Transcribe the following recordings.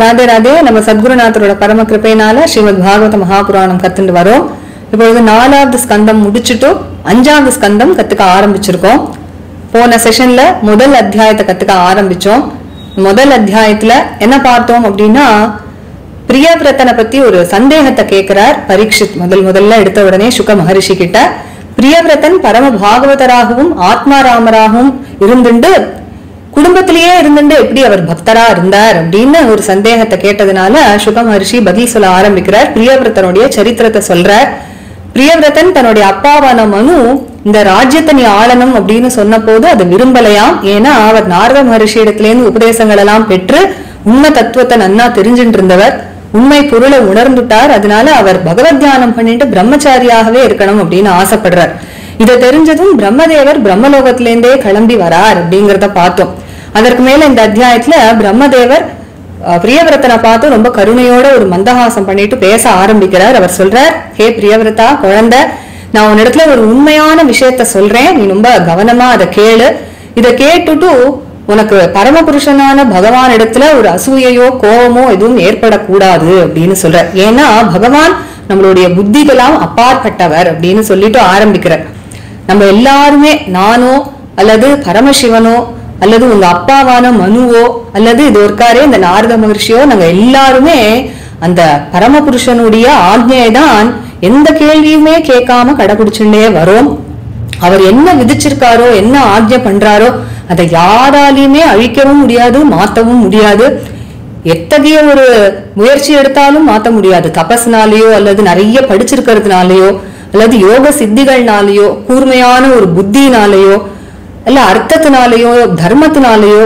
ராதே ராதே. நம்ம சத்குருநாதரோட பரம கிருபையினால ஸ்ரீமத் பாகவத மகாபுராணம் கத்துட்டு வரோம். இப்பொழுது 4வது ஸ்கந்தம் முடிச்சுட்டு 5வது ஸ்கந்தம் கத்துக்க ஆரம்பிச்சிருக்கோம். போன செஷன்ல முதல் அத்தியாயத்தை கத்துக்க ஆரம்பிச்சோம். முதல் அத்தியாயத்துல என்ன பார்த்தோம் அப்படின்னா, பிரியவிரதனை பத்தி ஒரு சந்தேகத்தை கேட்கிறார் பரீட்சித். முதல்ல எடுத்த உடனே சுக மகரிஷி கிட்ட, பிரியவிரதன் பரம பாகவதராகவும் ஆத்மாராமராகவும் இருந்துண்டு குடும்பத்திலேயே இருந்துட்டு எப்படி அவர் பக்தரா இருந்தார் அப்படின்னு ஒரு சந்தேகத்தை கேட்டதுனால சுக மகரிஷி பதில் சொல்ல ஆரம்பிக்கிறார். பிரியவிரதனுடைய சரித்திரத்தை சொல்றார். பிரியவிரதன் தன்னுடைய அப்பாவான மனு இந்த ராஜ்யத்தை நீ ஆளணும் அப்படின்னு சொன்ன போது அது விரும்பலையாம். ஏன்னா அவர் நாரத மகரிஷி இடத்திலேருந்து உபதேசங்கள் எல்லாம் பெற்று உண்மை தத்துவத்தை நன்னா தெரிஞ்சுட்டு இருந்தவர், உண்மை பொருளை உணர்ந்துட்டார். அதனால அவர் பகவத் தியானம் பண்ணிட்டு பிரம்மச்சாரியாகவே இருக்கணும் அப்படின்னு ஆசைப்படுறார். இதை தெரிஞ்சதும் பிரம்மதேவர் பிரம்மலோகத்திலேருந்தே கிளம்பி வரார் அப்படிங்கிறத பார்த்தோம். அதற்கு மேல இந்த அத்தியாயத்துல பிரம்மதேவர் பிரியவிரதனை பார்த்து ரொம்ப கருணையோட ஒரு மந்தஹாசம் பண்ணிட்டு பேச ஆரம்பிக்கிறார். அவர் சொல்றார், ஹே பிரியவிரதா குழந்தை, நான் உன்னிடத்துல ஒரு உண்மையான விஷயத்த சொல்றேன், நீ ரொம்ப கவனமா அதை கேளு. இதை கேட்டுட்டு உனக்கு பரமபுருஷனான பகவான் இடத்துல ஒரு அசூயையோ கோபமோ எதுவும் ஏற்படக்கூடாது அப்படின்னு சொல்ற. ஏன்னா பகவான் நம்மளுடைய புத்திகளாம் அப்பாற்பட்டவர் அப்படின்னு சொல்லிட்டு ஆரம்பிக்கிறார். நம்ம எல்லாருமே, நானோ அல்லது பரமசிவனோ அல்லது உங்க அப்பாவான மனுவோ அல்லது இது ஒருக்காரே இந்த நாரத மகர்ஷியோ, நாங்க எல்லாருமே அந்த பரமபுருஷனுடைய ஆக்ஞையை தான் எந்த கேள்வியுமே கேட்காம கடைபிடிச்சுட்டே வரோம். அவர் என்ன விதிச்சிருக்காரோ, என்ன ஆக்ஞை பண்றாரோ அதை யாராலையுமே அழிக்கவும் முடியாது, மாத்தவும் முடியாது. எத்தகைய ஒரு முயற்சி எடுத்தாலும் மாத்த முடியாது. தபஸ்னாலேயோ அல்லது நிறைய படிச்சிருக்கிறதுனாலயோ அல்லது யோக சித்திகள்னாலேயோ கூர்மையான ஒரு புத்தினாலேயோ இல்ல அர்த்தத்தினாலேயோ தர்மத்தினாலேயோ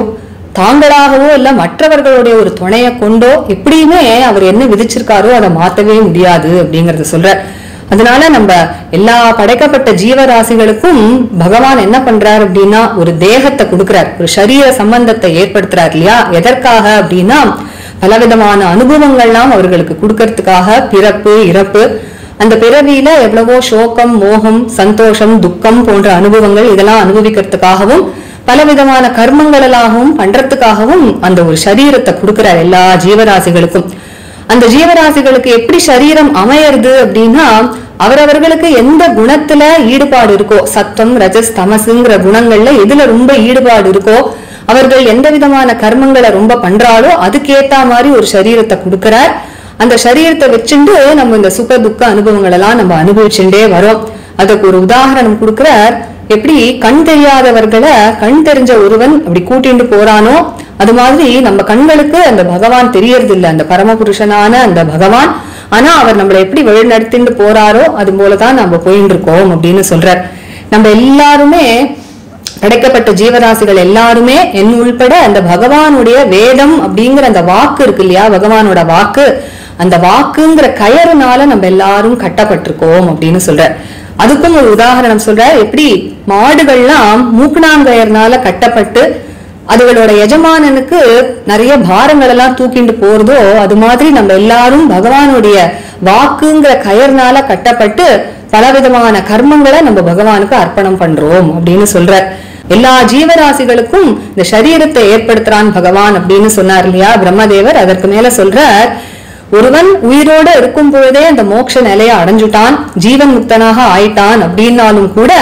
தாங்களாகவோ இல்ல மற்றவர்களுடைய ஒரு துணையை கொண்டோ எப்படியுமே அவர் என்ன விதிச்சிருக்காரோ அதை மாத்தவே முடியாது அப்படிங்கறத சொல்ற. அதனால நம்ம எல்லா படைக்கப்பட்ட ஜீவராசிகளுக்கும் பகவான் என்ன பண்றார் அப்படின்னா ஒரு தேகத்தை கொடுக்கிறார், ஒரு சரீர சம்பந்தத்தை ஏற்படுத்துறார் இல்லையா? எதற்காக அப்படின்னா பலவிதமான அனுபவங்கள்லாம் அவர்களுக்கு கொடுக்கறதுக்காக. பிறப்பு இறப்பு, அந்த பிறவியில எவ்வளவோ சோகம் மோகம் சந்தோஷம் துக்கம் போன்ற அனுபவங்கள் இதெல்லாம் அனுபவிக்கிறதுக்காகவும் பலவிதமான கர்மங்களெல்லாகவும் பண்றதுக்காகவும் அந்த ஒரு சரீரத்தை கொடுக்கிறார் எல்லா ஜீவராசிகளுக்கும். அந்த ஜீவராசிகளுக்கு எப்படி சரீரம் அமையறது அப்படின்னா, அவரவர்களுக்கு எந்த குணத்துல ஈடுபாடு இருக்கோ, சத்தம் ரஜஸ் தமசுங்கிற குணங்கள்ல எதுல ரொம்ப ஈடுபாடு இருக்கோ, அவர்கள் எந்த விதமான கர்மங்களை ரொம்ப பண்றாலோ அதுக்கேத்த மாதிரி ஒரு சரீரத்தை கொடுக்கிறார். அந்த சரீரத்தை வச்சுட்டு நம்ம இந்த சுக துக்க அனுபவங்கள் எல்லாம் நம்ம அனுபவிச்சுட்டே வரோம். அதுக்கு ஒரு உதாரணம் கொடுக்கிறார். எப்படி கண் தெரியாதவர்களை கண் தெரிஞ்ச ஒருவன் அப்படி கூட்டிட்டு போறானோ, அது மாதிரி நம்ம கண்களுக்கு அந்த பகவான் தெரியறது இல்லை, அந்த பரமபுருஷனான அந்த பகவான். ஆனா அவர் நம்மளை எப்படி வழி நடத்திட்டு போறாரோ அது போலதான் நம்ம போயிட்டு இருக்கோம் அப்படின்னு சொல்றார். நம்ம எல்லாருமே படைக்கப்பட்ட ஜீவராசிகள் எல்லாருமே என் உள்பட அந்த பகவானுடைய வேதம் அப்படிங்கிற அந்த வாக்கு இருக்கு இல்லையா, பகவானோட வாக்கு, அந்த வாக்குங்கிற கயறுனால நம்ம எல்லாரும் கட்டப்பட்டிருக்கோம் அப்படின்னு சொல்ற. அதுக்கும் ஒரு உதாரணம் சொல்ற. எப்படி மாடுகள்லாம் மூக்கணாங்கயர்னால கட்டப்பட்டு அதுகளோட எஜமானனுக்கு நிறைய பாரங்கள் எல்லாம் தூக்கிட்டு போறதோ, அது மாதிரி நம்ம எல்லாரும் பகவானுடைய வாக்குங்கிற கயர்னால கட்டப்பட்டு பலவிதமான கர்மங்களை நம்ம பகவானுக்கு அர்ப்பணம் பண்றோம் அப்படின்னு சொல்ற. எல்லா ஜீவராசிகளுக்கும் இந்த சரீரத்தை ஏற்படுத்துறான் பகவான் அப்படின்னு சொன்னார் இல்லையா பிரம்மதேவர். அதற்கு மேல சொல்றார், ஒருவன் உயிரோட இருக்கும் பொழுதே அந்த மோட்ச நிலையை அடைஞ்சுட்டான், ஜீவன் முக்தனாக ஆயிட்டான் அப்படின்னாலும் கூட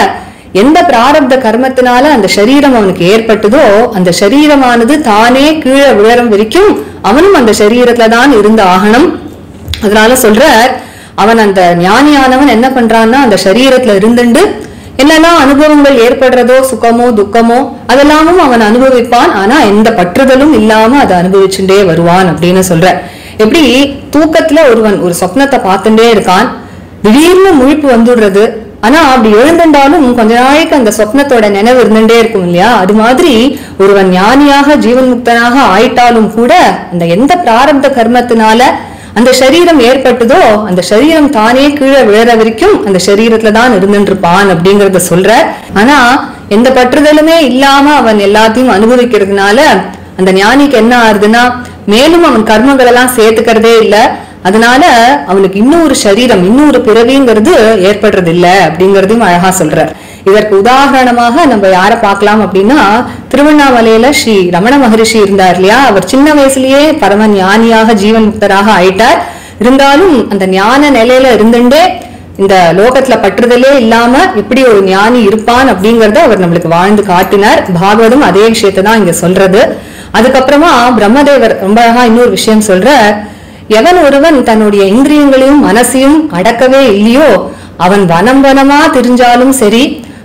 எந்த பிராரப்த கர்மத்தினால அந்த சரீரம் அவனுக்கு ஏற்பட்டதோ அந்த சரீரமானது தானே கீழே விழறம் வரைக்கும் அவனும் அந்த சரீரத்துலதான் இருந்து ஆகணும். அதனால சொல்றார், அவன் அந்த ஞானியானவன் என்ன பண்றான்னா அந்த சரீரத்துல இருந்துண்டு என்னெல்லாம் அனுபவங்கள் ஏற்படுறதோ சுகமோ துக்கமோ அதெல்லாமும் அவன் அனுபவிப்பான். ஆனா எந்த பற்றுதலும் இல்லாம அதை அனுபவிச்சுட்டே வருவான் அப்படின்னு சொல்ற. எப்படி தூக்கத்துல ஒருவன் ஒரு சொப்னத்தை பார்த்துட்டே இருக்கான், திடீர்னு முழிப்பு வந்துடுறது, ஆனா அப்படி எழுந்துட்டாலும் கொஞ்ச நாளைக்கு அந்த சொப்னத்தோட நினைவு இருந்துட்டே இருக்கும் இல்லையா? அது மாதிரி ஒருவன் ஞானியாக ஜீவன் முக்தனாக ஆயிட்டாலும் கூட அந்த எந்த பிராரப்த கர்மத்தினால அந்த சரீரம் ஏற்பட்டதோ அந்த சரீரம் தானே கீழே விழற வரைக்கும் அந்த சரீரத்துலதான் இருந்துட்டு இருப்பான் அப்படிங்கறத சொல்ற. ஆனா எந்த பற்றுதலுமே இல்லாம அவன் எல்லாத்தையும் அனுபவிக்கிறதுனால அந்த ஞானிக்கு என்ன ஆகுதுன்னா மேலும் அவன் கர்மங்கள் எல்லாம் சேர்த்துக்கிறதே இல்லை. அதனால அவனுக்கு இன்னொரு சரீரம், இன்னொரு பிறவிங்கிறது ஏற்படுறது இல்ல அப்படிங்கறதையும் அழகா சொல்றார். இதற்கு உதாரணமாக நம்ம யார பார்க்கலாம் அப்படின்னா, திருவண்ணாமலையில ஸ்ரீ ரமண மகரிஷி இருந்தார் இல்லையா, அவர் சின்ன வயசுலயே பரம ஞானியாக ஜீவன் முக்தராக ஆயிட்டார். இருந்தாலும் அந்த ஞான நிலையில இருந்துட்டே இந்த லோகத்துல பற்றுதலே இல்லாம எப்படி ஒரு ஞானி இருப்பான் அப்படிங்கறத அவர் நம்மளுக்கு வாழ்ந்து காட்டினார். பாகவதம் அதே விஷயத்தை தான் இங்க சொல்றது. அதுக்கப்புறமா பிரம்மதேவர் ரொம்ப அழகா இன்னொரு விஷயம் சொல்ற, எவன் ஒருவன் தன்னுடைய இந்திரியங்களையும் மனசையும் அடக்கவே இல்லையோ அவன் வனம் வனமா தெரிஞ்சாலும் சரி,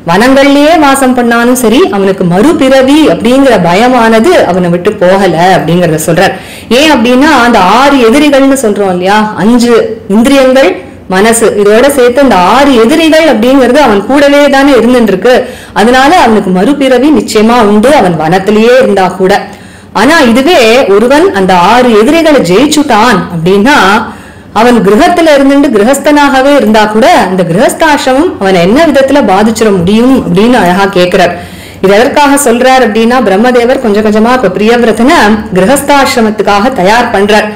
வனங்கள்லயே வாசம் பண்ணாலும் சரி, அவனுக்கு மறுபிறவி அப்படிங்கிற பயமானது அவனை விட்டு போகல அப்படிங்கறத சொல்றார். ஏன் அப்படின்னா அந்த 6 எதிரிகள்னு சொல்றோம் இல்லையா, 5 இந்திரியங்கள் மனசு இதோட சேர்த்து அந்த 6 எதிரிகள் அப்படிங்கிறது அவன் கூடவே தானே இருந்துட்டு இருக்கு. அதனால அவனுக்கு மறுபிறவி நிச்சயமா உண்டு, அவன் வனத்திலேயே இருந்தா கூட. ஆனா இதுவே ஒருவன் அந்த 6 எதிரிகளை ஜெயிச்சுட்டான் அப்படின்னா அவன் கிரகத்துல இருந்துட்டு கிரகஸ்தனாகவே இருந்தா கூட அந்த கிரகஸ்தாசிரமம் அவன் என்ன விதத்துல பாதிச்சிட முடியும் அப்படின்னு அழகா கேட்கிறார். இது எதற்காக சொல்றார் அப்படின்னா, பிரம்மதேவர் கொஞ்சம் கொஞ்சமா இப்ப பிரியவிரதனை கிரகஸ்தாசிரமத்துக்காக தயார் பண்றார்.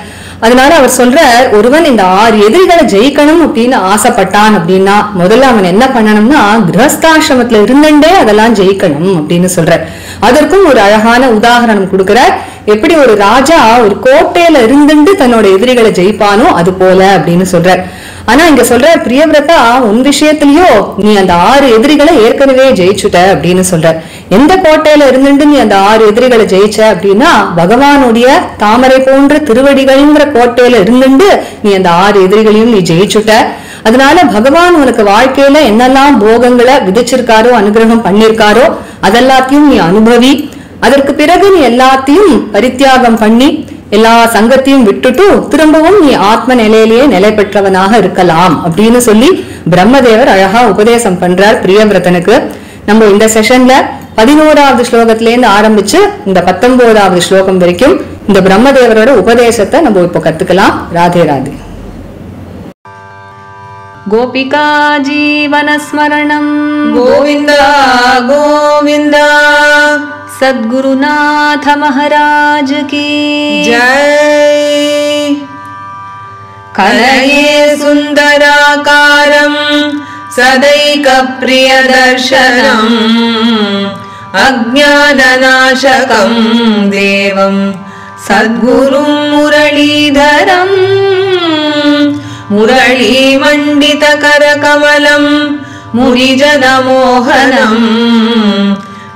அதனால அவர் சொல்றார், ஒருவன் இந்த 6 எதிரிகளை ஜெயிக்கணும் அப்படின்னு ஆசைப்பட்டான் அப்படின்னா முதல்ல அவன் என்ன பண்ணணும்னா கிரகஸ்தாசிரமத்துல இருந்துட்டே அதெல்லாம் ஜெயிக்கணும் அப்படின்னு சொல்றார். அதற்கும் ஒரு அழகான உதாரணம் கொடுக்கிறார். எப்படி ஒரு ராஜா ஒரு கோட்டையில இருந்துட்டு தன்னோட எதிரிகளை ஜெயிப்பானோ அது போல அப்படின்னு சொல்றார். ஆனா இங்க சொல்ற பிரியவிரதா உன் விஷயத்திலயோ நீ அந்த 6 எதிரிகளை ஏற்கனவே ஜெயிச்சுட்ட அப்படின்னு சொல்ற. எந்த கோட்டையில இருந்துட்டு நீ அந்த 6 எதிரிகளை ஜெயிச்ச அப்படின்னா பகவானுடைய தாமரை போன்ற திருவடிகள்ங்கிற கோட்டையில இருந்துட்டு நீ அந்த 6 எதிரிகளையும் நீ ஜெயிச்சுட்ட. அதனால பகவான் உனக்கு வாழ்க்கையில என்னெல்லாம் போகங்களை விதிச்சிருக்காரோ அனுகிரகம் பண்ணிருக்காரோ அதெல்லாத்தையும் நீ அனுபவி. அதற்கு பிறகு நீ எல்லாத்தையும் பரித்தியாகம் பண்ணி எல்லா சங்கத்தையும் விட்டுட்டு திரும்பவும் நீ ஆத்ம நிலையிலேயே நிலை பெற்றவனாக இருக்கலாம் அப்படின்னு சொல்லி பிரம்மதேவர் அழகா உபதேசம் பண்றார் பிரியவிரதனுக்கு. நம்ம இந்த செஷன்ல 11வது ஸ்லோகத்தில இருந்து ஆரம்பிச்சு இந்த 19வது ஸ்லோகம் வரைக்கும் இந்த பிரம்மதேவரோட உபதேசத்தை நம்ம இப்போ கத்துக்கலாம். ராதே ராதே. गोपिका जीवन स्मरणं गोविंद गोविंद। सद्गुरुनाथ महाराज की जय। कलये सुंदराकारं सदैक प्रियदर्शनम् अज्ञाननाशकं देवं सद्गुरुं मुरलीधरम् मुरलीमण्डितकरकमलं मुनिजनमोहनम्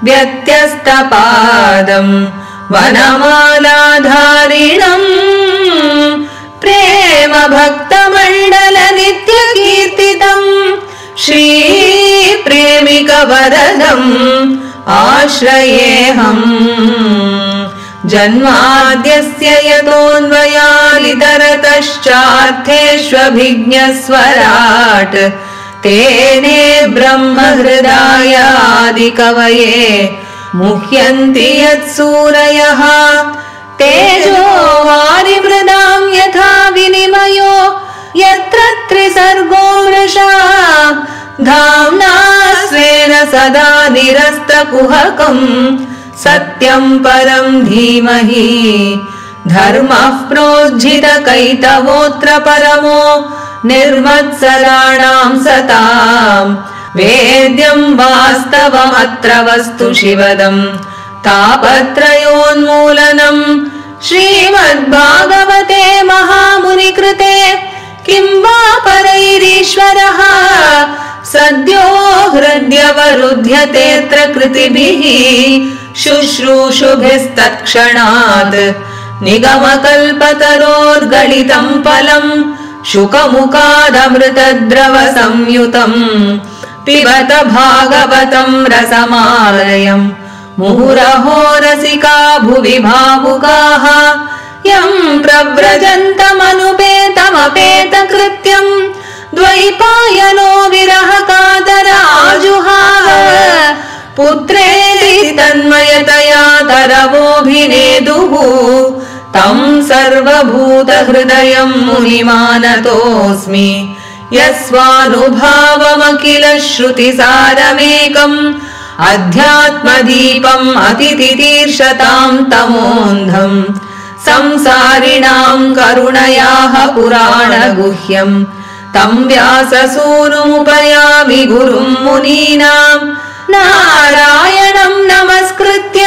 व्यत्यस्तपादं वनमालाधारिणम् प्रेमभक्तमण्डलनित्यकीर्तितं श्रीप्रेमिकवरदम् आश्रयेऽहम्। जन्माद्यस्य यतोऽन्वयादितरतश्चार्थेष्वभिज्ञस्वराट् तेने ब्रह्महृदायादिकवये मुह्यन्ति यत्सूरयः। तेजो वारिमृदां यथा विनिमयो यत्र त्रिसर्गो मृषा धाम्ना स्वेन सदा निरस्तकुहकम् सत्यं परं धीमहि। धर्मः प्रोज्झितकैतवोऽत्र परमो निर्मत्सराणां सतां वेद्यं वास्तवमत्र वस्तु शिवदं तापत्रयोन्मूलनं। श्रीमद्भागवते महामुनिकृते किं वा परैरीश्वरः सद्यो हृद्यवरुध्यतेऽत्र कृतिभिः शुश्रूषुभिस्तत्क्षणात् निगमकल्पतरोर्गलितं फलं शुकमुखादमृतद्रवसंयुतं पिबत भागवतं रसमालयम् मुहुरहो रसिका भुवि भावुकाः यं प्रव्रजन्तमनुपेतमपेतकृत्यं द्वैपायनो विरहकातराजुहाव। पुत्रेति तन्मयतया तरवोऽभिनेदुः तं सर्वभूतहृदयं मुनिमानतोऽस्मि। यस्वानुभावमखिल श्रुतिसारमेकम् अध्यात्मदीपम् अतितितीर्षतां तमोऽन्धम् संसारिणां करुणयाः पुराणगुह्यम् तं व्याससूनुमुपयामि गुरुं मुनीनां नारायणं नमस्कृत्य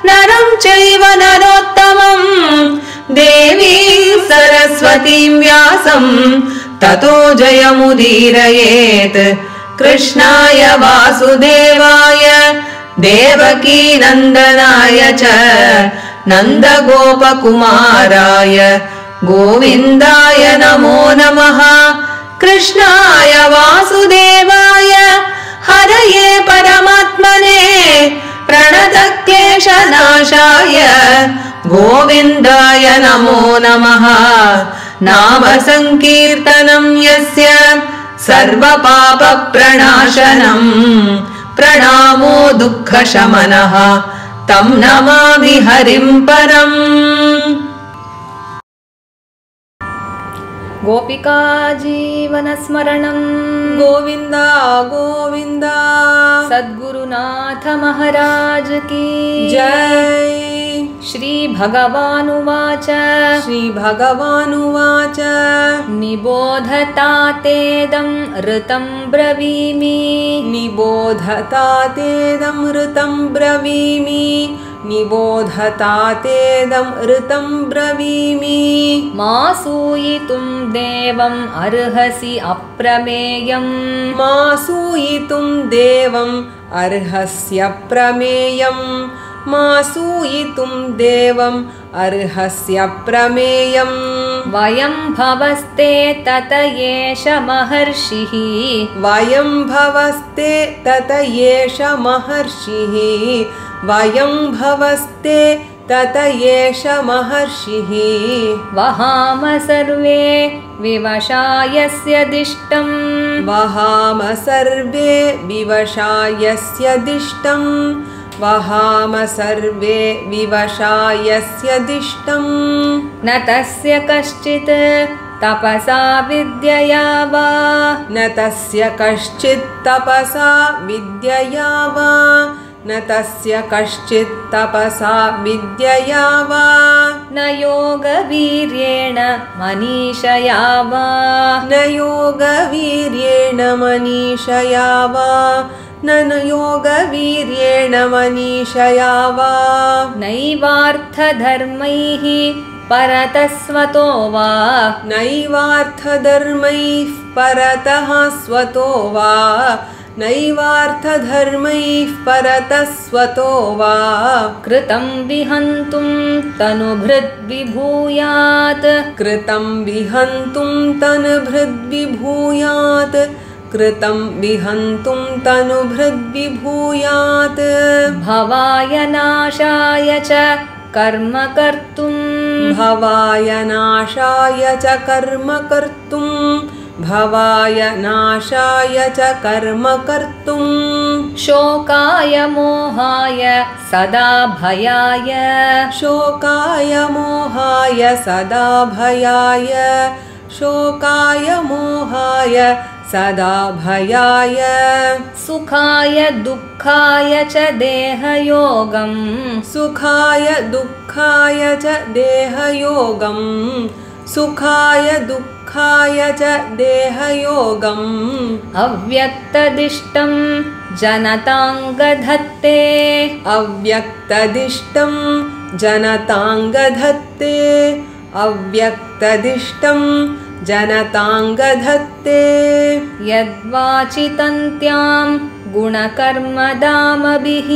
नरं चैव नरोत्तमं देवीं सरस्वतीं व्यासं ततो जयमुदीरयेत्। कृष्णाय वासुदेवाय देवकीनन्दनाय च नन्दगोपकुमाराय गोविन्दाय नमो नमः। कृष्णाय वासुदेवाय हरये परमात्मने प्रणतक्लेशनाशाय गोविन्दाय नमो नमः। नाम संकीर्तनं यस्य सर्वपापप्रणाशनम् प्रणामो दुःखशमनः तं नमामि हरिं परम्। गोपिका जीवनस्मरणं गोविन्दा गोविन्दा। सद्गुरुनाथ महाराज की जय। श्री भगवानुवाच श्री भगवानुवाच निबोधता तेदं ऋतं ब्रवीमि निबोधता तेदं ऋतं ब्रवीमि निबोधता तेदं ऋतं ब्रवीमि मा सूयितुं देवम् अर्हसि अप्रमेयम् मा सूयितुं देवम् अर्हस्य प्रमेयम् मा सूयितुं देवम् अर्हस्य प्रमेयम् वयं भवस्ते तत एष महर्षिः वयं भवस्ते तत एष महर्षिः वयं भवस्ते तत एष महर्षिः वहाम सर्वे विवशा यस्य दिष्टम् वहाम सर्वे विवशा यस्य दिष्टम् वहाम सर्वे विवशा यस्य दिष्टम् न तस्य कश्चित् तपसा विद्यया वा न तस्य कश्चित् तपसा विद्यया वा न तस्य कश्चित् तपसा विद्यया वा न योगवीर्येण मनीषया वा न योगवीर्येण मनीषया वा न योगवीर्येण मनीषया वा नैवार्थधर्मैः परतस्वतो वा नैवार्थधर्मैः परतः स्वतो वा नैवार्थधर्मैः परतः स्वतो वा कृतं विहन्तुं तनुभृद्विभूयात् कृतं विहन्तुं तनुभृद्विभूयात् कृतं विहन्तुं तनुभृद्विभूयात् भवाय नाशाय च कर्म कर्तुं भवाय नाशाय च कर्म कर्तुं भवाय नाशाय च कर्म कर्तुं शोकाय मोहाय सदा भयाय शोकाय मोहाय सदा भयाय शोकाय मोहाय सदा भयाय सुखाय दुःखाय च देहयोगं सुखाय दुःखाय च देहयोगं सुखाय दुःखाय च देहयोगम् अव्यक्तदिष्टं जनताङ्गधत्ते अव्यक्तदिष्टं जनताङ्गधत्ते अव्यक्तदिष्टं जनताङ्गधत्ते यद्वाचितन्त्यां गुणकर्मदामभिः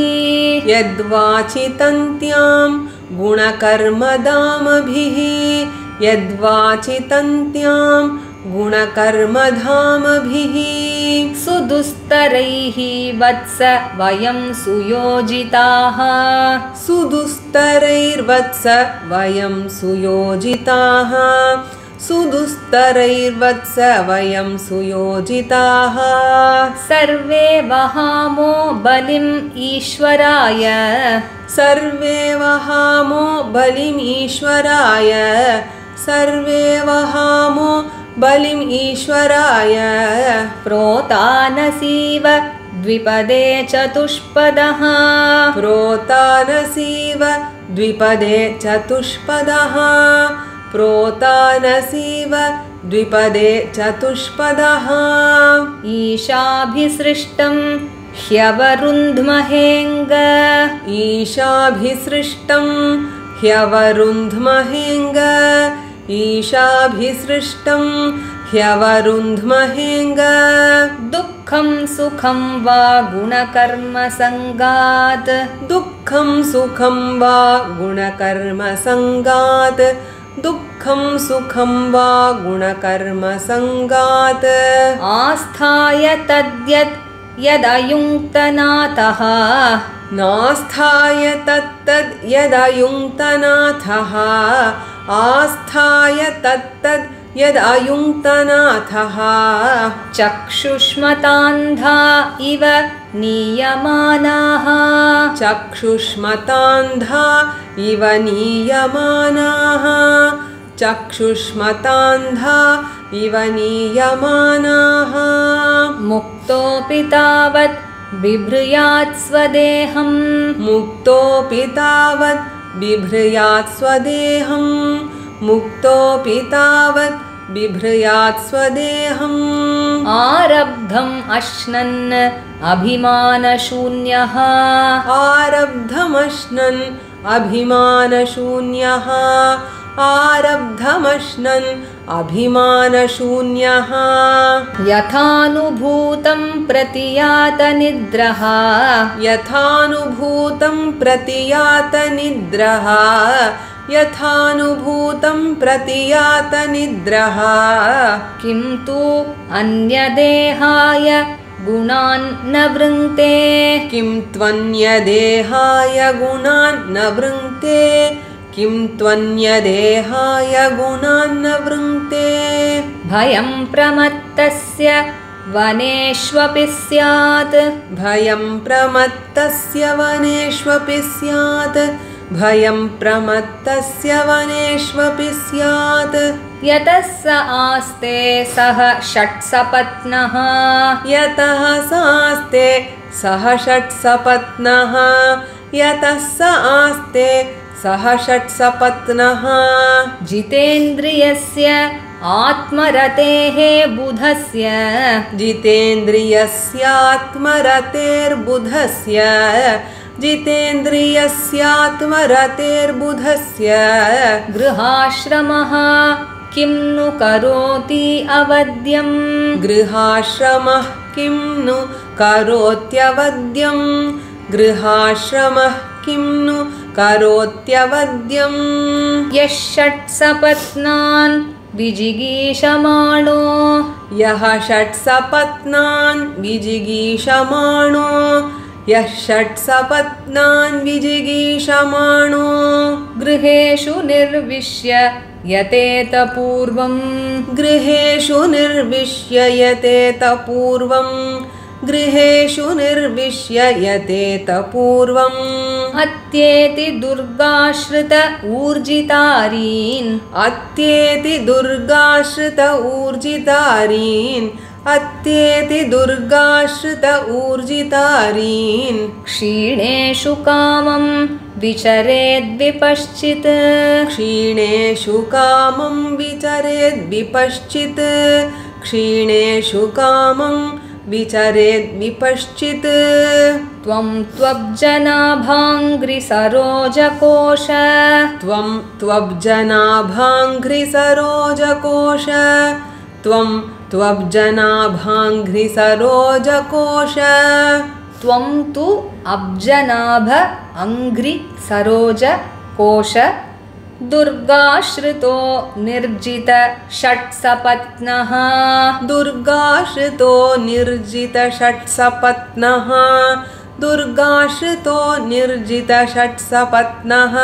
यद्वाचितन्त्यां गुणकर्मदामभिः यद्वाचितन्त्यां गुणकर्मधामभिः सुदुस्तरैः वत्स वयं सुयोजिताः सुदुस्तरैर्वत्स वयं सुयोजिताः सुदुस्तरैर्वत्स वयं सुयोजिताः सर्वे वहामो बलिम् ईश्वराय सर्वे वहामो बलिम् ईश्वराय सर्वे वहामो बलिम् ईश्वराय प्रोतानसीव द्विपदे चतुष्पदः प्रोतानसीव द्विपदे चतुष्पदः प्रोतानसीव द्विपदे चतुष्पदः ईशाभिसृष्टं ह्यवरुन्ध्महेङ्ग ईशाभिसृष्टं ह्यवरुन्ध्महेङ्ग ईशाभिसृष्टं ह्यवरुन्ध्महेङ्ग दुःखं सुखं वा गुणकर्मसङ्गात् दुःखं सुखं वा गुणकर्मसङ्गात् दुःखं सुखं वा गुणकर्मसङ्गात् आस्थाय तद्यत् यदयुङ्क्तनाथः नास्थाय तत्तद् यदयुङ्क्तनाथः आस्थाय तत्तद् यदयुङ्क्तनाथः चक्षुष्मतान्धा इव नीयमानाः चक्षुष्मतान्धा इव नीयमानाः चक्षुष्मतान्धा इव नीयमानाः मुक्तोऽपि तावत् बिभ्रयात् स्वदेहम् मुक्तोऽपि तावत् बिभ्रयात् स्वदेहम् मुक्तोऽपि तावत् बिभ्रयात् स्वदेहम् आरब्धम् अश्नन् अभिमानशून्यः आरब्धमश्नन् अभिमानशून्यः आरब्धमश्नन् अभिमानशून्यः यथानुभूतं प्रतियातनिद्रः यथानुभूतं प्रतियातनिद्रः यथानुभूतं प्रतियातनिद्रः किं तु अन्यदेहाय गुणान् न वृङ्क्ते किं त्वन्यदेहाय गुणान् न वृङ्क्ते किं त्वन्यदेहाय गुणान् न वृङ्क्ते भयं प्रमत्तस्य वनेष्वपि स्यात् भयं प्रमत्तस्य वनेष्वपि स्यात् भयं प्रमत्तस्य वनेष्वपि स्यात् यतः स आस्ते सः षट्सपत्नः यतः सास्ते सह षट्सपत्नः यतः स आस्ते सह षट्सपत्नः जितेन्द्रियस्य आत्मरतेः बुधस्य जितेन्द्रियस्यात्मरतेर्बुधस्य जितेन्द्रियस्यात्मरतेर्बुधस्य गृहाश्रमः किं नु करोति अवद्यम् गृहाश्रमः किं नु करोत्यवद्यम् गृहाश्रमः किं नु करोत्यवद्यम् यः षट्सपत्नान् विजिगीषमाणो यः षट्सपत्नान् विजिगीषमाणो यः षट्सपत्नान् विजिगीषमाणो गृहेषु निर्विश्य यतेत पूर्वम् गृहेषु निर्विश्य यतेत पूर्वम् गृहेषु निर्विश्य यतेत पूर्वम् अत्येति दुर्गाश्रित ऊर्जितारीन् अत्येति दुर्गाश्रित ऊर्जितारीन् अत्येति दुर्गाश्रित ऊर्जितारीन् क्षीणेषु कामं विचरेद्विपश्चित् क्षीणेषु कामं विचरेद्विपश्चित् क्षीणेषु कामं विचरेद्विपश्चित् त्वं त्वब्जनाभाङ्घ्रिसरोजकोश त्वं त्वब्जनाभाङ्घ्रिसरोजकोश त्वं त्वब्जनाभाङ्घ्रिसरोजकोश त्वं तु अब्जनाभ अङ्घ्रिसरोजकोश दुर्गाश्रितो निर्जित षट्सपत्नः दुर्गाश्रितो निर्जित षट्सपत्नः दुर्गाश्रितो निर्जित षट्सपत्नः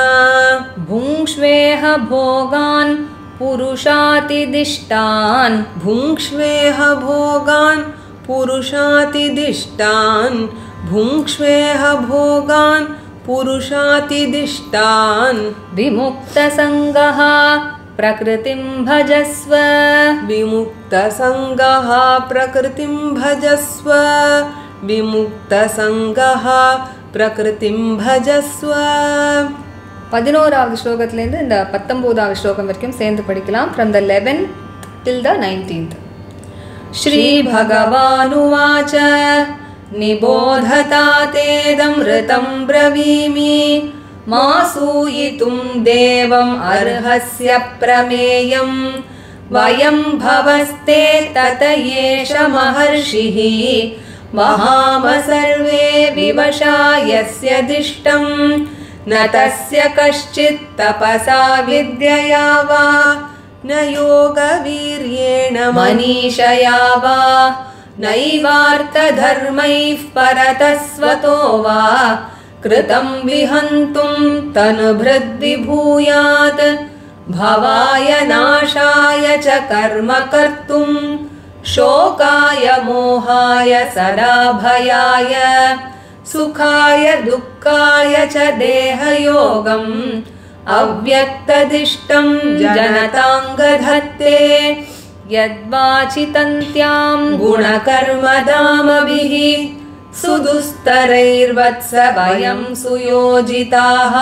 भुङ्क्ष्वेह भोगान् पुरुषातिदिष्टान् भुङ्क्ष्वेह भोगान् पुरुषातिदिष्टान् भुङ्क्ष्वेह भोगान् पुरुषातिदिष्टान् विमुक्तसङ्गः प्रकृतिं भजस्व विमुक्तसङ्गः प्रकृतिं भजस्व विमुक्तसङ्गः प्रकृतिं भजस्व 11வது ஸ்லோகத்திலேருந்து இந்த 19வது ஸ்லோகம் வரைக்கும் சேர்ந்து படிக்கலாம். from the 11th till the 19th. Shri भगवानुवाच निबोधता तेदमृतं ब्रवीमि मा सूयितुं देवम् अर्हस्य प्रमेयं वयं भवस्ते तत एष महर्षिः महाम सर्वे विवशा यस्य दिष्टं न तस्य कश्चित् तपसा विद्यया वा न योगवीर्येण मनीषया वा नैवार्थधर्मैः परतस्वतो वा कृतं विहन्तुं तनुभृद्विभूयात् भवाय नाशाय च कर्म कर्तुं शोकाय मोहाय सदा भयाय सुखाय दुःखाय च देहयोगम् अव्यक्तदिष्टं जनताङ्गधत्ते यद्वाचितन्त्यां गुणकर्मदामभिः सुदुस्तरैर्वत्स वयं सुयोजिताः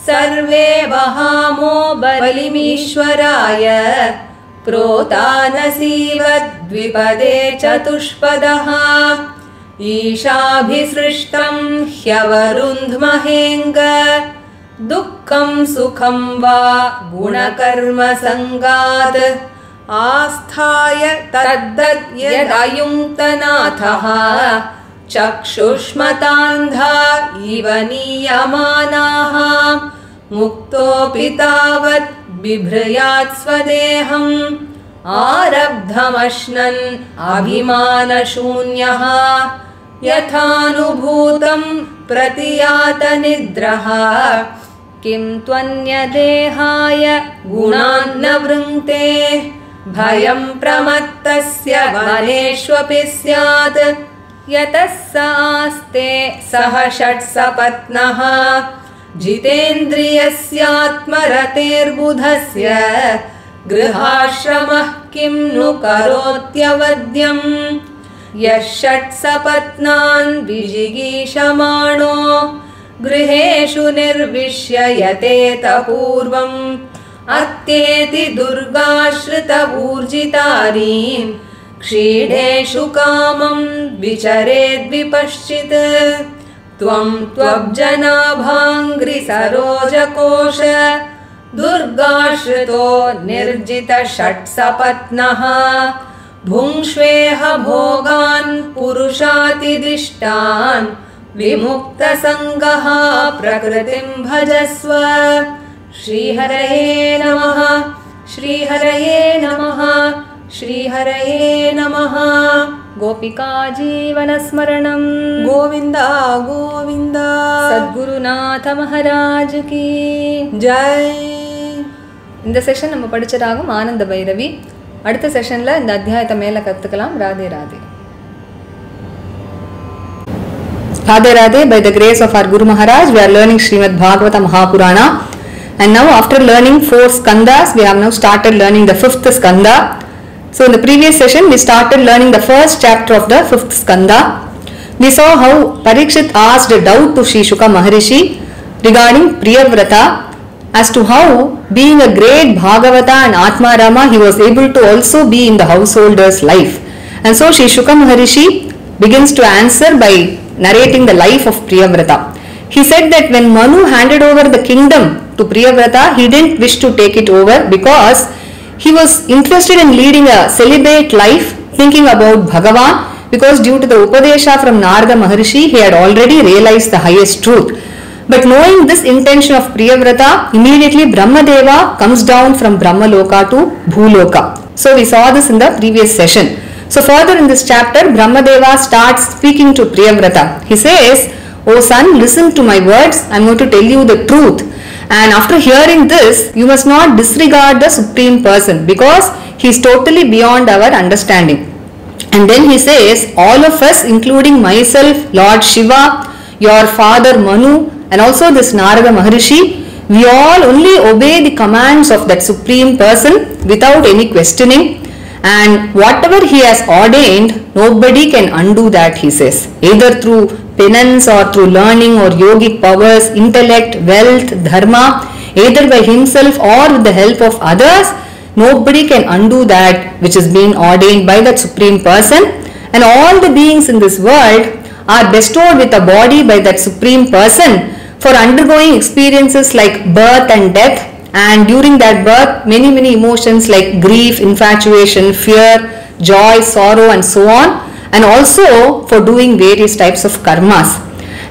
सर्वे वहामो बलिमीश्वराय प्रोतानसीव द्विपदे चतुष्पदः ईशाभिसृष्टं ह्यवरुन्ध्महेङ्ग दुःखं सुखं वा गुणकर्मसङ्गात् आस्थाय तद्दत् यदयुङ्क्तनाथः चक्षुष्मतान्धा इव नीयमानाः मुक्तोऽपि तावत् बिभ्रयात् स्वदेहम् आरब्धमश्नन् अभिमानशून्यः यथानुभूतं प्रतियातनिद्रः किं त्वन्यदेहाय गुणान् न वृङ्क्ते भयं प्रमत्तस्य वनेष्वपि स्यात् यतः स आस्ते सह षट्सपत्नः जितेन्द्रियस्यात्मरतेर्बुधस्य गृहाश्रमः किं नु करोत्यवद्यम् यः षट्सपत्नान् विजिगीषमाणो गृहेषु निर्विश्य यतेत पूर्वम् अत्येति दुर्गाश्रितऊर्जितारीं क्षीणेषु कामं विचरेद्विपश्चित् त्वं त्वब्जनाभाङ्घ्रिसरोजकोश दुर्गाश्रितो निर्जितषट्सपत्नः भुङ्क्ष्वेह भोगान् पुरुषातिदिष्टान् विमुक्तसङ्गः प्रकृतिं भजस्व श्रीहरये नमः श्रीहरये नमः श्रीहरये नमः गोपिका जीवनस्मरणं गोविन्द गोविन्द सद्गुरुनाथ महाराज की जय இந்த செஷன் நம்ம படிச்ச ராகம் ஆனந்த பைரவி. அடுத்த செஷன்ல இந்த அத்தியாயத்தை மேல கத்துக்கலாம். Radhe Radhe. Radhe Radhe. By the grace of our Guru Maharaj, we are learning Srimad Bhagavata Mahapurana. And now after learning 4 skandhas, we have now started learning the 5th skandha. So in the previous session, we started learning the first chapter of the 5th skandha. We saw how Parikshit asked a doubt to Sri Shuka Maharishi regarding Priyavrata as to how, being a great Bhagavata and Atma Rama, he was able to also be in the householder's life. And so Sri Shuka Maharishi begins to answer by narrating the life of Priyavrata. He said that when Manu handed over the kingdom to Priyavrata, he didn't wish to take it over because he was interested in leading a celibate life, thinking about Bhagavan, because due to the Upadesha from Narada Maharishi, he had already realized the highest truth. But knowing this intention of Priyavrata, immediately Brahmadeva comes down from Brahmaloka to Bhuloka. So we saw this in the previous session. So further in this chapter, Brahmadeva starts speaking to Priyavrata. He says, "O son, listen to my words. I am going to tell you the truth. And after hearing this, you must not disregard the Supreme Person because he is totally beyond our understanding." And then he says, all of us, including myself, Lord Shiva, your father Manu, and also this Narada Maharishi, we all only obey the commands of that Supreme Person without any questioning. And whatever he has ordained, nobody can undo that, he says, either through penance or through learning or yogic powers, intellect, wealth, dharma, either by himself or with the help of others, nobody can undo that which is being ordained by that Supreme Person. And all the beings in this world are bestowed with a body by that Supreme Person for undergoing experiences like birth and death, and during that birth many emotions like grief, infatuation, fear, joy, sorrow and so on, and also for doing various types of karmas.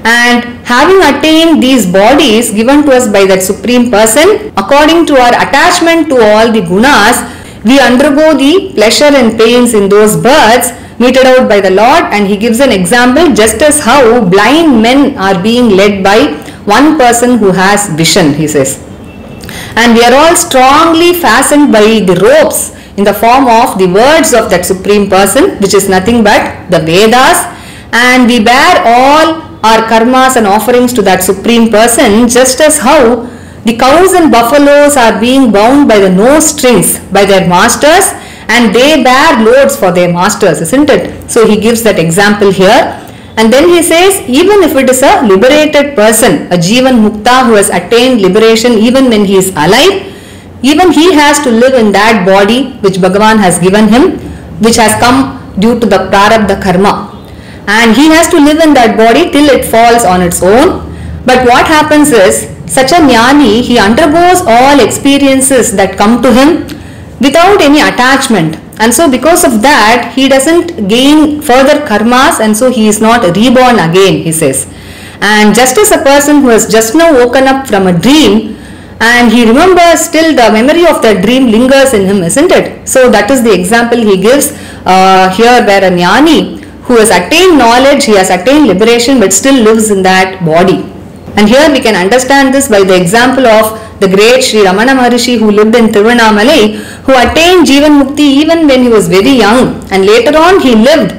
And having attained these bodies given to us by that Supreme Person, according to our attachment to all the gunas, we undergo the pleasure and pains in those births meted out by the Lord. And he gives an example, just as how blind men are being led by one person who has vision, he says. And we are all strongly fastened by the ropes in the form of the words of that Supreme Person, which is nothing but the Vedas, and we bear all our karmas and offerings to that Supreme Person, just as how the cows and buffaloes are being bound by the nose strings by their masters, and they bear loads for their masters, isn't it? So he gives that example here. And then he says, even if it is a liberated person, a Jivan Mukta who has attained liberation even when he is alive, even he has to live in that body which Bhagavan has given him, which has come due to the prarabdha karma. And he has to live in that body till it falls on its own. But what happens is, such a jnani, he undergoes all experiences that come to him without any attachment. And so because of that, he doesn't gain further karmas, and so he is not reborn again, he says. And just as a person who has just now woken up from a dream, and he remembers still, the memory of that dream lingers in him, isn't it? So that is the example he gives here, where a jnani who has attained knowledge, he has attained liberation, but still lives in that body. And here we can understand this by the example of the great Sri Ramana Maharishi, who lived in Tiruvannamalai, who attained Jivan Mukti even when he was very young, and later on he lived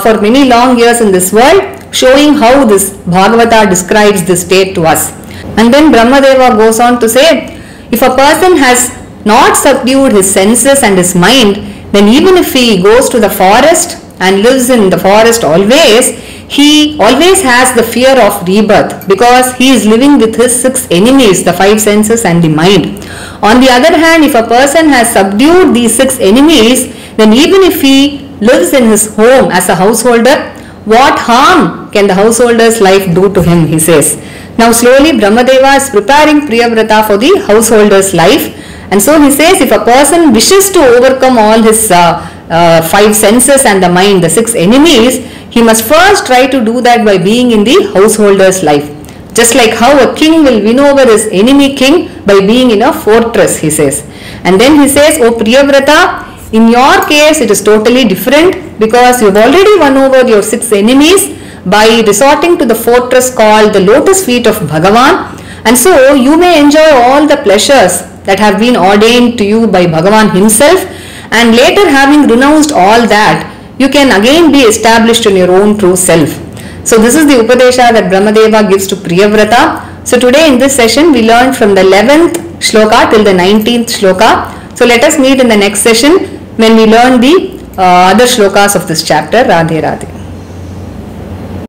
for many long years in this world, showing how this Bhagavata describes this state to us. And then Brahmadeva goes on to say, if a person has not subdued his senses and his mind, then even if he goes to the forest and lives in the forest always, he always has the fear of rebirth, because he is living with his 6 enemies, the 5 senses and the mind. On the other hand, if a person has subdued these 6 enemies, then even if he lives in his home as a householder, what harm can the householder's life do to him, he says. Now slowly Brahmadeva is preparing Priyavrata for the householder's life, and so he says, if a person wishes to overcome all his 5 senses and the mind, the 6 enemies, he must first try to do that by being in the householder's life. Just like how a king will win over his enemy king by being in a fortress, he says. And then he says, oh Priyavrata, in your case it is totally different, because you have already won over your 6 enemies by resorting to the fortress called the lotus feet of Bhagavan. And so you may enjoy all the pleasures that have been ordained to you by Bhagavan himself, and later having renounced all that, you can again be established in your own true self. So this is the Upadesha that Brahmadeva gives to Priyavrata. So today in this session we learned from the 11th shloka till the 19th shloka. So let us meet in the next session when we learn the other shlokas of this chapter. Radhe Radhe.